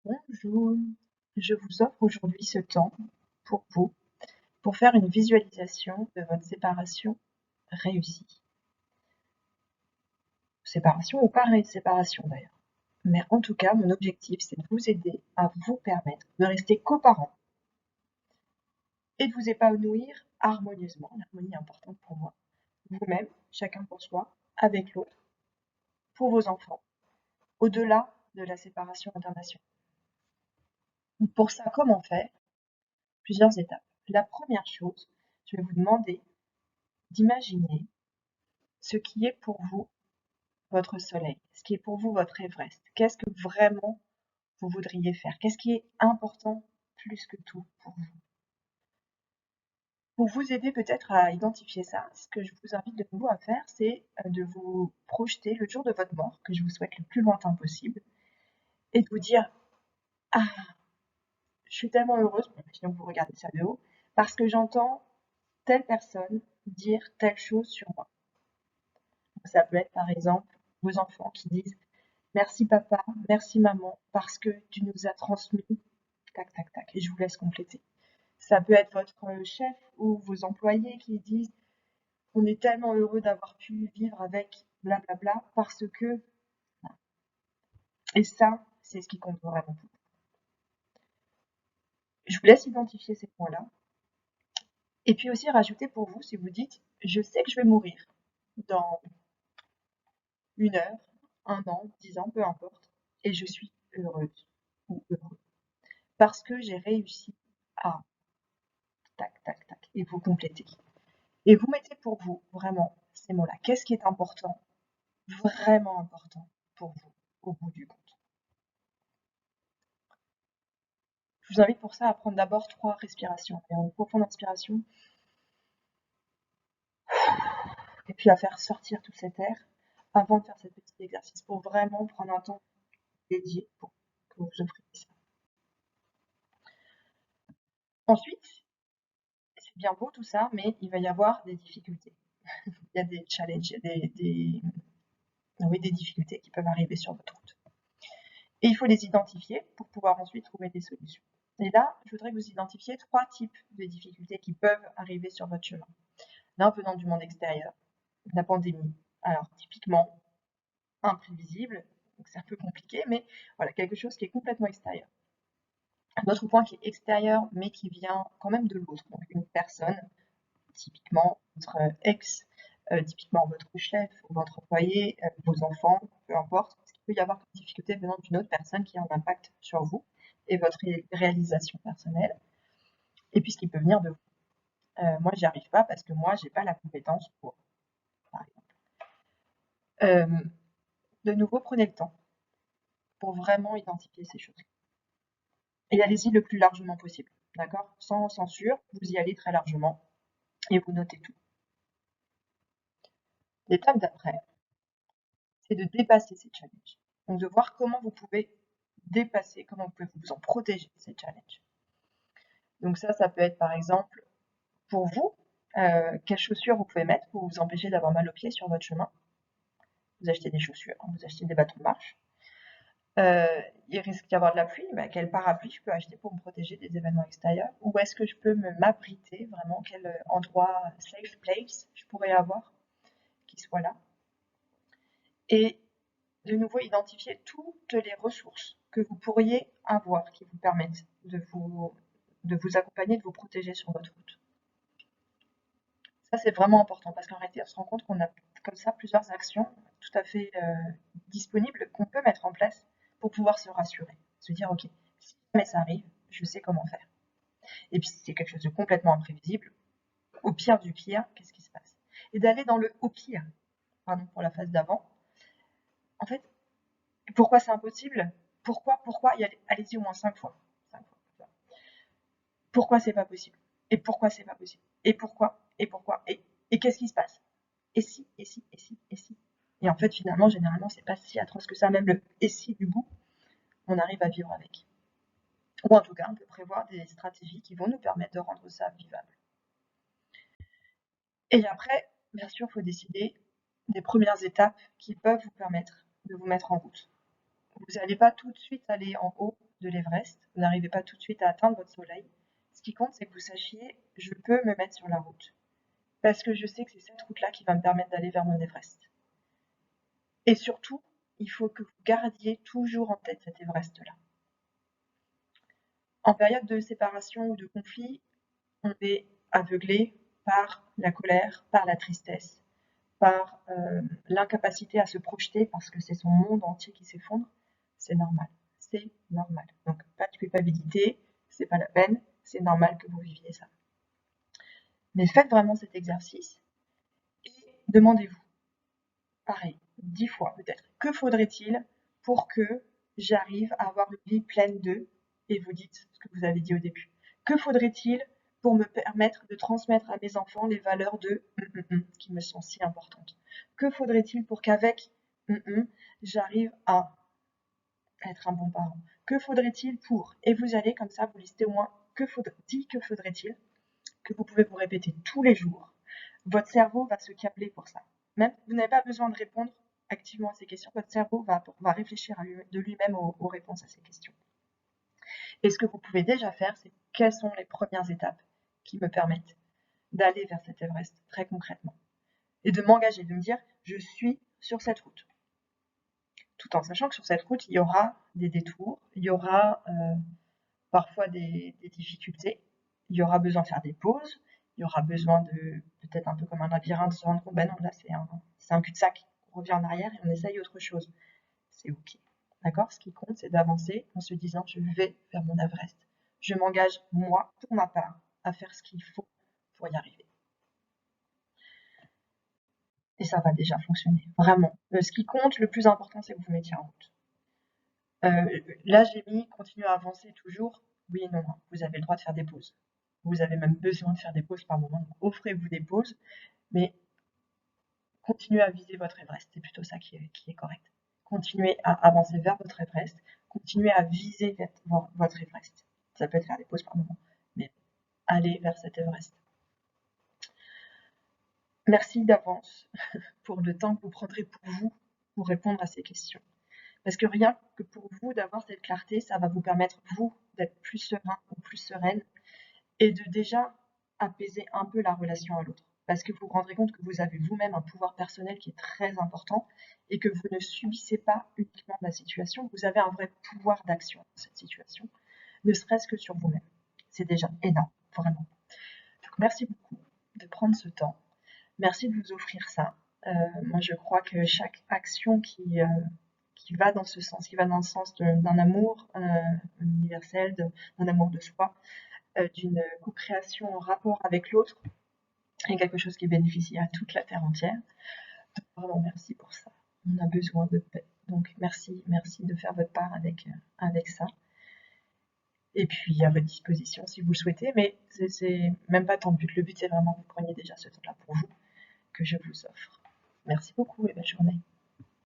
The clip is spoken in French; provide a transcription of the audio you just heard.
Bonjour, je vous offre aujourd'hui ce temps pour vous, pour faire une visualisation de votre séparation réussie. Séparation ou pas séparation d'ailleurs. Mais en tout cas, mon objectif, c'est de vous aider à vous permettre de rester coparents et de vous épanouir harmonieusement. L'harmonie est importante pour moi. Vous-même, chacun pour soi, avec l'autre, pour vos enfants, au-delà de la séparation internationale. Pour ça, comment faire? Plusieurs étapes. La première chose, je vais vous demander d'imaginer ce qui est pour vous votre soleil, ce qui est pour vous votre Everest. Qu'est-ce que vraiment vous voudriez faire? Qu'est-ce qui est important plus que tout pour vous? Pour vous aider peut-être à identifier ça, ce que je vous invite de nouveau à faire, c'est de vous projeter le jour de votre mort, que je vous souhaite le plus lointain possible, et de vous dire: Ah, je suis tellement heureuse, sinon vous regardez ça de haut, parce que j'entends telle personne dire telle chose sur moi. Ça peut être par exemple vos enfants qui disent: Merci papa, merci maman, parce que tu nous as transmis tac, tac, tac, et je vous laisse compléter. Ça peut être votre chef ou vos employés qui disent: on est tellement heureux d'avoir pu vivre avec blablabla parce que. Et ça, c'est ce qui compte vraiment pour vous. Je vous laisse identifier ces points-là. Et puis aussi rajouter pour vous, si vous dites: je sais que je vais mourir dans 1 heure, 1 an, 10 ans, peu importe, et je suis heureuse ou heureux parce que j'ai réussi à tac, tac, tac, et vous complétez. Et vous mettez pour vous vraiment ces mots-là. Qu'est-ce qui est important, vraiment important pour vous au bout du compte? Je vous invite pour ça à prendre d'abord 3 respirations. Et une profonde inspiration, et puis à faire sortir tout cet air avant de faire ce petit exercice pour vraiment prendre un temps dédié pour que vous offriez ça. Ensuite, c'est bien beau tout ça, mais il va y avoir des difficultés. Il y a des challenges, il y a des difficultés qui peuvent arriver sur votre route. Et il faut les identifier pour pouvoir ensuite trouver des solutions. Et là, je voudrais que vous identifiez 3 types de difficultés qui peuvent arriver sur votre chemin. L'un venant du monde extérieur, la pandémie. Alors, typiquement, imprévisible, donc c'est un peu compliqué, mais voilà, quelque chose qui est complètement extérieur. Un autre point qui est extérieur, mais qui vient quand même de l'autre, donc une personne, typiquement votre ex, typiquement votre chef, votre employé, vos enfants, peu importe, parce qu'il peut y avoir une difficulté venant d'une autre personne qui a un impact sur vous et votre réalisation personnelle, et puis ce qui peut venir de vous. Moi, j'y arrive pas parce que moi, j'ai pas la compétence pour, par exemple. De nouveau, prenez le temps pour vraiment identifier ces choses. Et allez-y le plus largement possible, d'accord? Sans censure, vous y allez très largement et vous notez tout. L'étape d'après, c'est de dépasser ces challenges. Donc de voir comment vous pouvez dépasser, comment vous pouvez vous en protéger de ces challenges. Donc ça peut être par exemple pour vous, quelles chaussures vous pouvez mettre pour vous empêcher d'avoir mal aux pieds sur votre chemin. Vous achetez des chaussures, vous achetez des bâtons de marche. Il risque d'y avoir de la pluie, mais quel parapluie je peux acheter pour me protéger des événements extérieurs? Où est-ce que je peux m'abriter vraiment? Quel endroit safe place je pourrais avoir qui soit là? Et de nouveau identifier toutes les ressources que vous pourriez avoir qui vous permettent de vous accompagner, de vous protéger sur votre route. Ça, c'est vraiment important parce qu'en réalité, on se rend compte qu'on a comme ça plusieurs actions tout à fait disponibles qu'on peut mettre en place pour pouvoir se rassurer. Se dire, OK, si jamais ça arrive, je sais comment faire. Et puis, si c'est quelque chose de complètement imprévisible, au pire du pire, qu'est-ce qui se passe? Et d'aller dans le au pire, pardon pour la phase d'avant. En fait, pourquoi c'est impossible? Pourquoi? Allez-y au moins 5 fois. 5 fois. Pourquoi c'est pas possible? Et pourquoi c'est pas possible? Et pourquoi? Et pourquoi? Et qu'est-ce qui se passe? Et si, et si, et si, et si. Et en fait, finalement, généralement, c'est pas si atroce que ça. Même le et si du bout, on arrive à vivre avec. Ou en tout cas, on peut prévoir des stratégies qui vont nous permettre de rendre ça vivable. Et après, bien sûr, il faut décider des premières étapes qui peuvent vous permettre de vous mettre en route. Vous n'allez pas tout de suite aller en haut de l'Everest, vous n'arrivez pas tout de suite à atteindre votre soleil. Ce qui compte, c'est que vous sachiez, je peux me mettre sur la route. Parce que je sais que c'est cette route-là qui va me permettre d'aller vers mon Everest. Et surtout, il faut que vous gardiez toujours en tête cet Everest-là. En période de séparation ou de conflit, on est aveuglé par la colère, par la tristesse, par l'incapacité à se projeter parce que c'est son monde entier qui s'effondre. C'est normal, c'est normal. Donc pas de culpabilité, c'est pas la peine, c'est normal que vous viviez ça. Mais faites vraiment cet exercice et demandez-vous, pareil, 10 fois peut-être, que faudrait-il pour que j'arrive à avoir une vie pleine de, et vous dites ce que vous avez dit au début, que faudrait-il pour me permettre de transmettre à mes enfants les valeurs de qui me sont si importantes. Que faudrait-il pour qu'avec j'arrive à être un bon parent. Que faudrait-il pour, et vous allez comme ça vous listez au moins que faudrait-il, que vous pouvez vous répéter tous les jours. Votre cerveau va se câbler pour ça. Même vous n'avez pas besoin de répondre activement à ces questions, votre cerveau va réfléchir de lui-même aux réponses à ces questions. Et ce que vous pouvez déjà faire, c'est quelles sont les premières étapes qui me permettent d'aller vers cet Everest très concrètement. Et de m'engager, de me dire, je suis sur cette route. Tout en sachant que sur cette route, il y aura des détours, il y aura parfois des difficultés, il y aura besoin de faire des pauses, il y aura besoin de, peut-être un peu comme un labyrinthe, de se rendre compte, ben non, là c'est un cul-de-sac, on revient en arrière et on essaye autre chose. C'est ok. D'accord? Ce qui compte, c'est d'avancer en se disant, je vais vers mon Everest. Je m'engage, moi, pour ma part, à faire ce qu'il faut pour y arriver. Et ça va déjà fonctionner, vraiment. Ce qui compte, le plus important, c'est que vous vous mettiez en route. Là, j'ai mis continuer à avancer toujours. Oui et non, vous avez le droit de faire des pauses. Vous avez même besoin de faire des pauses par moment. Donc, offrez-vous des pauses, mais continuez à viser votre Everest. C'est plutôt ça qui est correct. Continuez à avancer vers votre Everest. Continuez à viser votre Everest. Ça peut être faire des pauses par moment, mais allez vers cet Everest. Merci d'avance pour le temps que vous prendrez pour vous pour répondre à ces questions. Parce que rien que pour vous d'avoir cette clarté, ça va vous permettre, vous, d'être plus serein ou plus sereine et de déjà apaiser un peu la relation à l'autre. Parce que vous vous rendrez compte que vous avez vous-même un pouvoir personnel qui est très important et que vous ne subissez pas uniquement la situation, vous avez un vrai pouvoir d'action dans cette situation, ne serait-ce que sur vous-même. C'est déjà énorme, vraiment. Donc, merci beaucoup de prendre ce temps. Merci de vous offrir ça. Moi, je crois que chaque action qui va dans ce sens, qui va dans le sens d'un amour universel, d'un amour de soi, d'une co-création en rapport avec l'autre, est quelque chose qui bénéficie à toute la Terre entière. Donc, vraiment, merci pour ça. On a besoin de paix. Donc, merci de faire votre part avec ça. Et puis, à votre disposition si vous le souhaitez, mais c'est même pas tant le but. Le but, c'est vraiment que vous preniez déjà ce temps-là pour vous, que je vous offre. Merci beaucoup et belle journée.